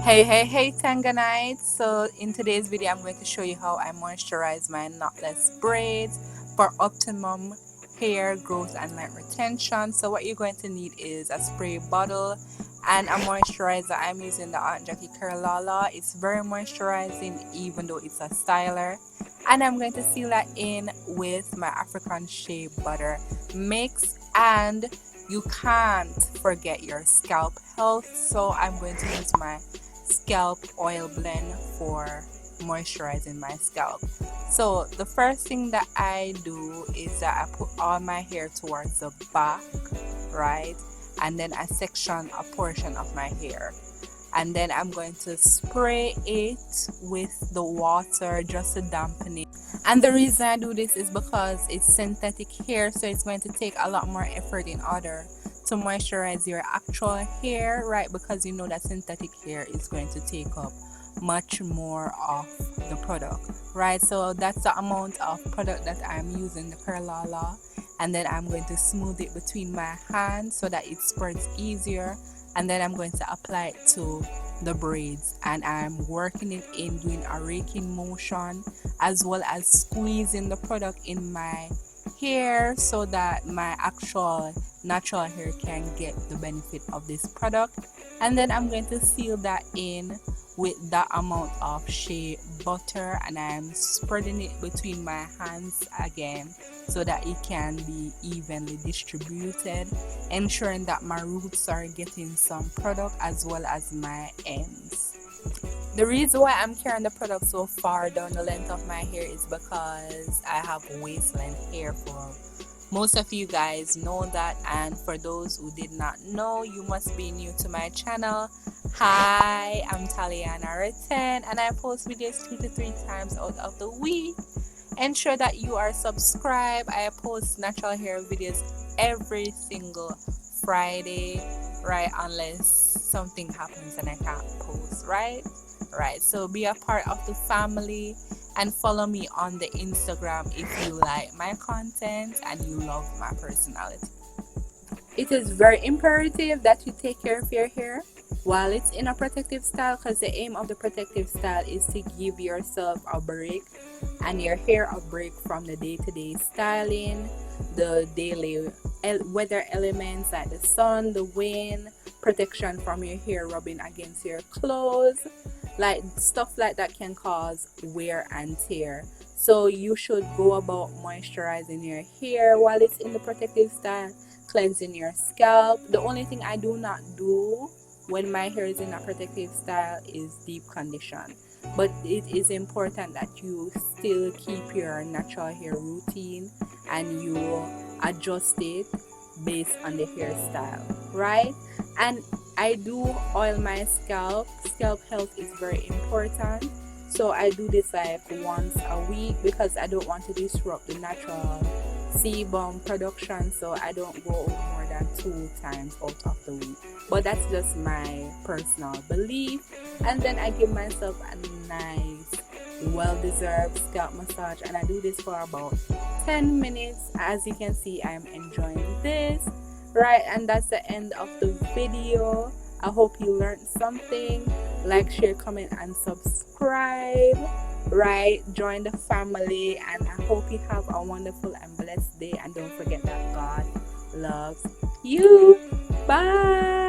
Hey Tanganites. So in today's video I'm going to show you how I moisturize my knotless braids for optimum hair growth and light retention. So what you're going to need is a spray bottle and a moisturizer. I'm using the Aunt Jackie Curlala. It's very moisturizing even though it's a styler. And I'm going to seal that in with my African Shea butter mix, and you can't forget your scalp health. So I'm going to use my scalp oil blend for moisturizing my scalp. So the first thing that I do is that I put all my hair towards the back, right? And then I section a portion of my hair. And then I'm going to spray it with the water just to dampen it. And the reason I do this is because it's synthetic hair, so it's going to take a lot more effort in order to moisturize your actual hair, right? Because you know that synthetic hair is going to take up much more of the product, right? So that's the amount of product that I'm using, the Curlala, and then I'm going to smooth it between my hands so that it spreads easier, and then I'm going to apply it to the braids, and I'm working it in, doing a raking motion as well as squeezing the product in my hair so that my actual natural hair can get the benefit of this product. And then I'm going to seal that in with that amount of shea butter, and I'm spreading it between my hands again so that it can be evenly distributed, ensuring that my roots are getting some product as well as my ends. The reason why I'm carrying the product so far down the length of my hair is because I have waist length hair. For most of you guys know that, and for those who did not know, you must be new to my channel. Hi, I'm Taliana Reten, and I post videos 2 to 3 times out of the week. Ensure that you are subscribed. I post natural hair videos every single Friday, right? Unless something happens and I can't post, right? So be a part of the family and follow me on the Instagram if you like my content and you love my personality. It is very imperative that you take care of your hair while it's in a protective style, because the aim of the protective style is to give yourself a break and your hair a break from the day-to-day styling, the daily weather elements like the sun, the wind, protection from your hair rubbing against your clothes, like stuff like that can cause wear and tear. So you should go about moisturizing your hair while it's in the protective style, cleansing your scalp. The only thing I do not do when my hair is in a protective style is deep condition, but it is important that you still keep your natural hair routine and you adjust it based on the hairstyle, right? And I do oil my scalp. Scalp health is very important, so I do this like once a week because I don't want to disrupt the natural sebum production, so I don't go more than 2 times out of the week. But that's just my personal belief. And then I give myself a nice well-deserved scalp massage, and I do this for about 10 minutes. As you can see, I'm enjoying this, right? And that's the end of the video. I hope you learned something. Like, share, comment, and subscribe, right? Join the family, and I hope you have a wonderful and blessed day. And don't forget that God loves you. Bye.